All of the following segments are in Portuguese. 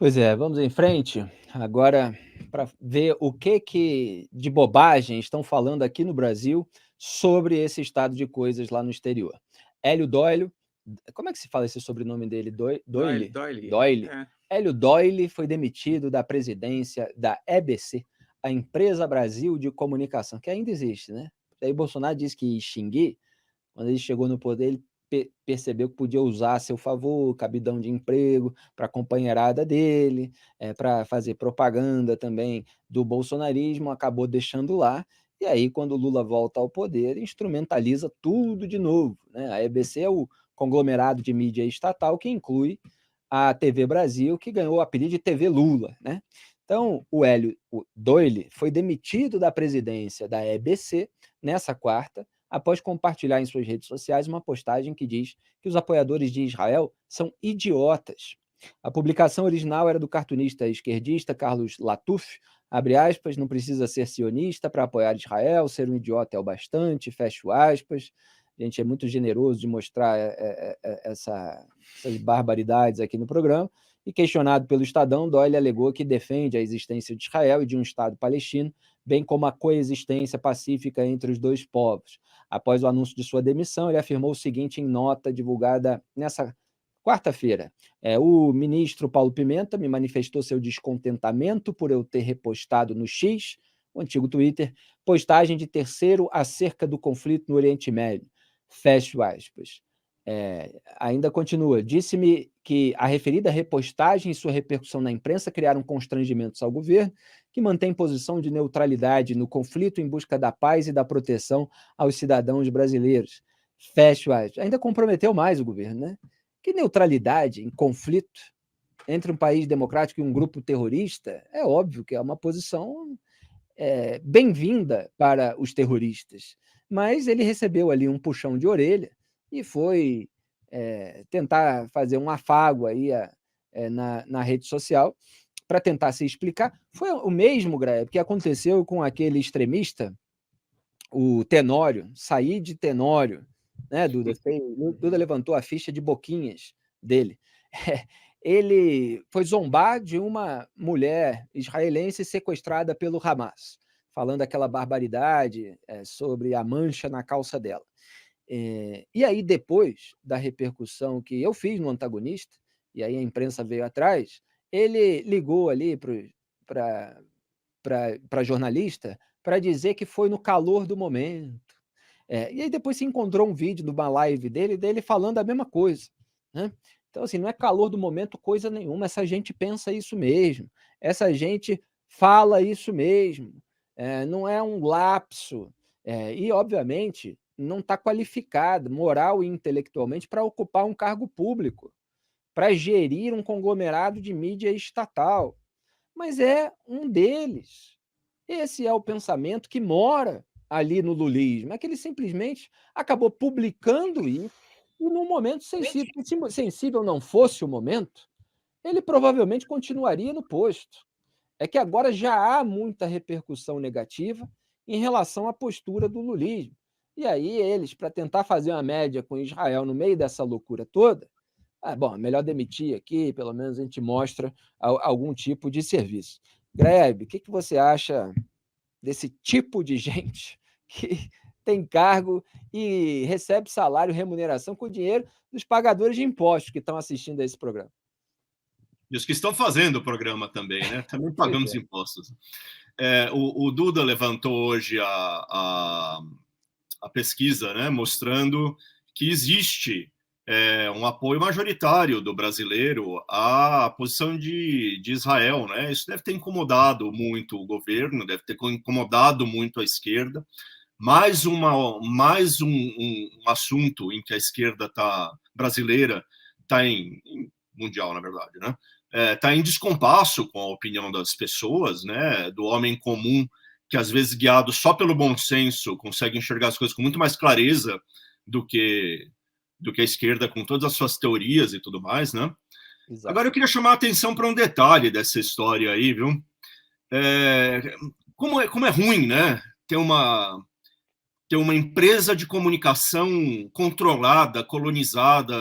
Pois é, vamos em frente. Agora, para ver o que de bobagem estão falando aqui no Brasil sobre esse estado de coisas lá no exterior. Hélio Doilio, como é que se fala esse sobrenome dele? Doyle, Doyle? Doyle. Doyle. É. Hélio Doyle foi demitido da presidência da EBC, a Empresa Brasil de Comunicação, que ainda existe, né? Aí Bolsonaro disse que ia extinguir. Quando ele chegou no poder, ele percebeu que podia usar a seu favor, cabidão de emprego para a companheirada dele, para fazer propaganda também do bolsonarismo, acabou deixando lá. E aí, quando o Lula volta ao poder, instrumentaliza tudo de novo, né? A EBC é o conglomerado de mídia estatal que inclui a TV Brasil, que ganhou o apelido de TV Lula, né? Então, o Hélio Doyle foi demitido da presidência da EBC nessa quarta, após compartilhar em suas redes sociais uma postagem que diz que os apoiadores de Israel são idiotas. A publicação original era do cartunista esquerdista Carlos Latuf, abre aspas, não precisa ser sionista para apoiar Israel, ser um idiota é o bastante, fecho aspas. A gente é muito generoso de mostrar essas barbaridades aqui no programa. E questionado pelo Estadão, Doyle alegou que defende a existência de Israel e de um Estado palestino, bem como a coexistência pacífica entre os dois povos. Após o anúncio de sua demissão, ele afirmou o seguinte em nota divulgada nessa quarta-feira. O ministro Paulo Pimenta me manifestou seu descontentamento por eu ter repostado no X, o antigo Twitter, postagem de terceiro acerca do conflito no Oriente Médio. Fecho aspas. Ainda continua. Disse-me que a referida repostagem e sua repercussão na imprensa criaram constrangimentos ao governo, que mantém posição de neutralidade no conflito em busca da paz e da proteção aos cidadãos brasileiros. Fecho aspas. Ainda comprometeu mais o governo, né? Que neutralidade em conflito entre um país democrático e um grupo terrorista é óbvio que é uma posição bem-vinda para os terroristas. Mas ele recebeu ali um puxão de orelha e foi tentar fazer um afago aí na rede social para tentar se explicar. Foi o mesmo, Graeb, que aconteceu com aquele extremista, o Tenório, Said Tenório, né, Duda? Duda levantou a ficha de boquinhas dele. Ele foi zombar de uma mulher israelense sequestrada pelo Hamas, falando aquela barbaridade sobre a mancha na calça dela. E aí, depois da repercussão que eu fiz no antagonista, e aí a imprensa veio atrás, ele ligou ali para a jornalista para dizer que foi no calor do momento. E aí depois se encontrou um vídeo numa live dele falando a mesma coisa, né? Então, assim, não é calor do momento coisa nenhuma, essa gente pensa isso mesmo, essa gente fala isso mesmo, não é um lapso, e obviamente não está qualificado moral e intelectualmente para ocupar um cargo público, para gerir um conglomerado de mídia estatal, mas é um deles. Esse é o pensamento que mora ali no lulismo, é que ele simplesmente acabou publicando isso e num momento sensível. Se sensível não fosse o momento, ele provavelmente continuaria no posto. É que agora já há muita repercussão negativa em relação à postura do lulismo. E aí eles, para tentar fazer uma média com Israel no meio dessa loucura toda, bom, melhor demitir aqui, pelo menos a gente mostra algum tipo de serviço. Grebe, o que você acha desse tipo de gente que tem cargo e recebe salário, remuneração com dinheiro dos pagadores de impostos que estão assistindo a esse programa? E os que estão fazendo o programa também, né? Também pagamos impostos. O Duda levantou hoje a pesquisa, né? Mostrando que existe um apoio majoritário do brasileiro à posição de Israel, né? Isso deve ter incomodado muito o governo, deve ter incomodado muito a esquerda. Mais um assunto em que a esquerda brasileira está em mundial, na verdade, né? Está em descompasso com a opinião das pessoas, né? Do homem comum, que às vezes guiado só pelo bom senso consegue enxergar as coisas com muito mais clareza do que a esquerda com todas as suas teorias e tudo mais, né? Exato. Agora eu queria chamar a atenção para um detalhe dessa história aí, viu? Como é ruim, né? Ter uma empresa de comunicação controlada, colonizada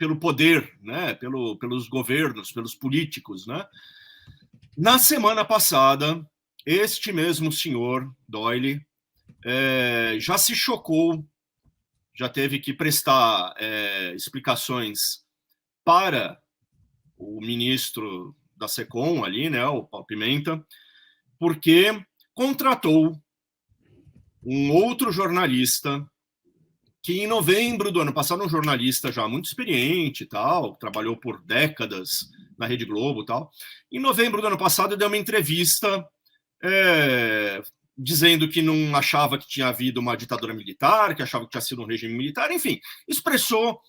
pelo poder, né? Pelos governos, pelos políticos, né? Na semana passada, este mesmo senhor, Doyle, já se chocou, já teve que prestar explicações para o ministro da SECOM ali, né, o Paulo Pimenta, porque contratou um outro jornalista que em novembro do ano passado, um jornalista já muito experiente e tal, trabalhou por décadas na Rede Globo e tal, em novembro do ano passado deu uma entrevista dizendo que não achava que tinha havido uma ditadura militar, que achava que tinha sido um regime militar, enfim, expressou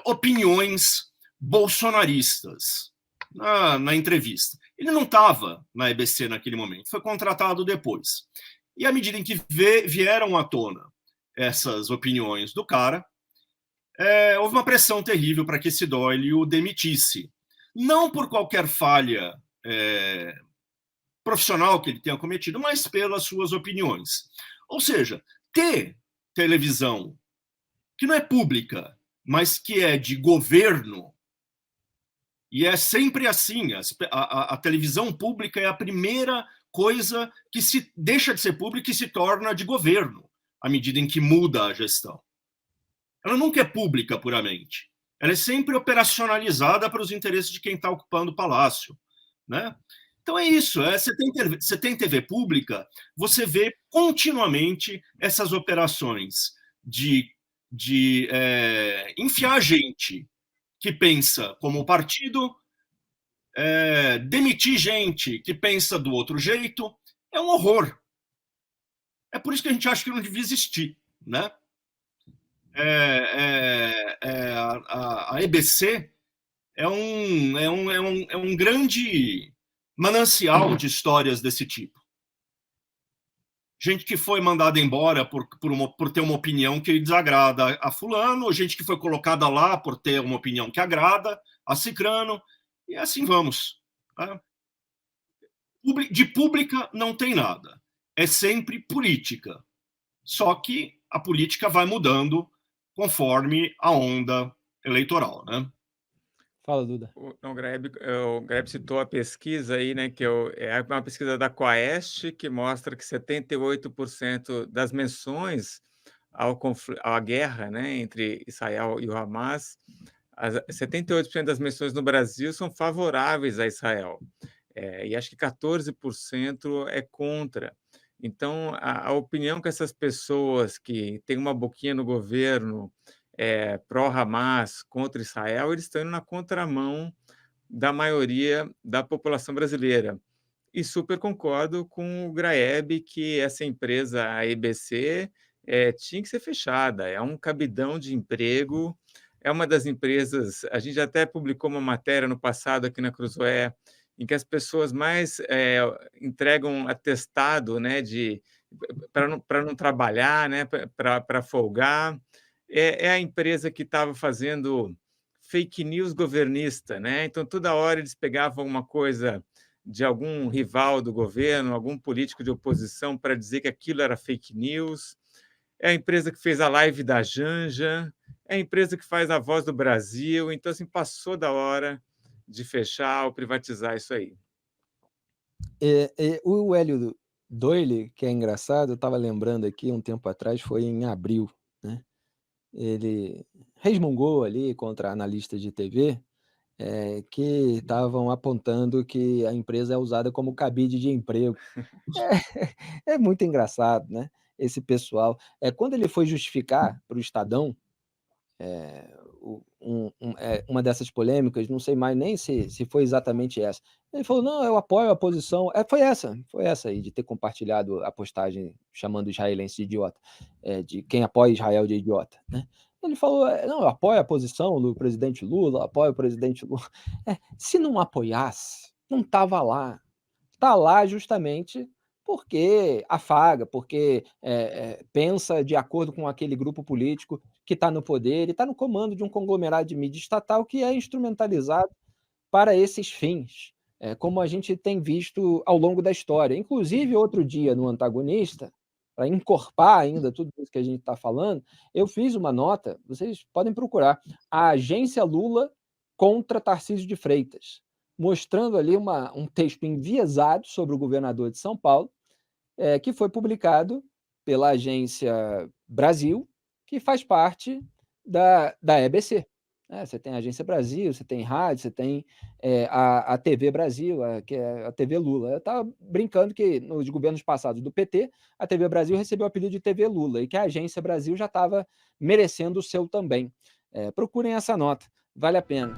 opiniões bolsonaristas na entrevista. Ele não estava na EBC naquele momento, foi contratado depois. E à medida em que vieram à tona essas opiniões do cara, houve uma pressão terrível para que esse Doyle o demitisse. Não por qualquer falha profissional que ele tenha cometido, mas pelas suas opiniões. Ou seja, ter televisão que não é pública, mas que é de governo, e é sempre assim, a televisão pública é a primeira coisa que se deixa de ser pública e se torna de governo, à medida em que muda a gestão. Ela nunca é pública puramente. Ela é sempre operacionalizada para os interesses de quem está ocupando o palácio, né? Então é isso, você tem TV pública, você vê continuamente essas operações de enfiar gente que pensa como partido, demitir gente que pensa do outro jeito, é um horror. É por isso que a gente acha que não devia existir, né? A EBC é um grande manancial de histórias desse tipo. Gente que foi mandada embora por ter uma opinião que desagrada a fulano, gente que foi colocada lá por ter uma opinião que agrada a cicrano, e assim vamos. Né? De pública não tem nada. É sempre política. Só que a política vai mudando conforme a onda eleitoral, né? Fala, Duda. O Greb citou a pesquisa aí, né, é uma pesquisa da Quaest, que mostra que 78% das menções à guerra, né, entre Israel e o Hamas, 78% das menções no Brasil são favoráveis a Israel, e acho que 14% é contra. Então, a opinião que essas pessoas que têm uma boquinha no governo pró-Hamas, contra Israel, eles estão indo na contramão da maioria da população brasileira. E super concordo com o Graeb que essa empresa, a EBC, tinha que ser fechada. É um cabidão de emprego, é uma das empresas... A gente até publicou uma matéria no passado aqui na Cruzoé, em que as pessoas mais entregam atestado, né, para não trabalhar, né, para folgar. É a empresa que estava fazendo fake news governista, né? Então, toda hora eles pegavam uma coisa de algum rival do governo, algum político de oposição, para dizer que aquilo era fake news. É a empresa que fez a live da Janja, é a empresa que faz a Voz do Brasil. Então, assim, passou da hora de fechar ou privatizar isso aí. O Hélio Doyle, que é engraçado, eu estava lembrando aqui um tempo atrás, foi em abril, né? Ele resmungou ali contra analistas de TV que estavam apontando que a empresa é usada como cabide de emprego. É muito engraçado, né? Esse pessoal. Quando ele foi justificar para o Estadão uma dessas polêmicas, não sei mais nem se foi exatamente essa. Ele falou: não, eu apoio a posição. Foi essa aí, de ter compartilhado a postagem chamando israelense de idiota, de quem apoia Israel de idiota, né? Ele falou: não, eu apoio a posição do presidente Lula, apoio o presidente Lula. Se não apoiasse, não estava lá. Está lá justamente porque afaga, porque pensa de acordo com aquele grupo político que está no poder e está no comando de um conglomerado de mídia estatal que é instrumentalizado para esses fins, como a gente tem visto ao longo da história. Inclusive, outro dia, no Antagonista, para encorpar ainda tudo isso que a gente está falando, eu fiz uma nota, vocês podem procurar, a Agência Lula contra Tarcísio de Freitas, mostrando ali um texto enviesado sobre o governador de São Paulo, que foi publicado pela Agência Brasil, que faz parte da EBC. Você tem a Agência Brasil, você tem rádio, você tem a TV Brasil, que é a TV Lula. Eu estava brincando que nos governos passados do PT, a TV Brasil recebeu o apelido de TV Lula e que a Agência Brasil já estava merecendo o seu também. Procurem essa nota, vale a pena.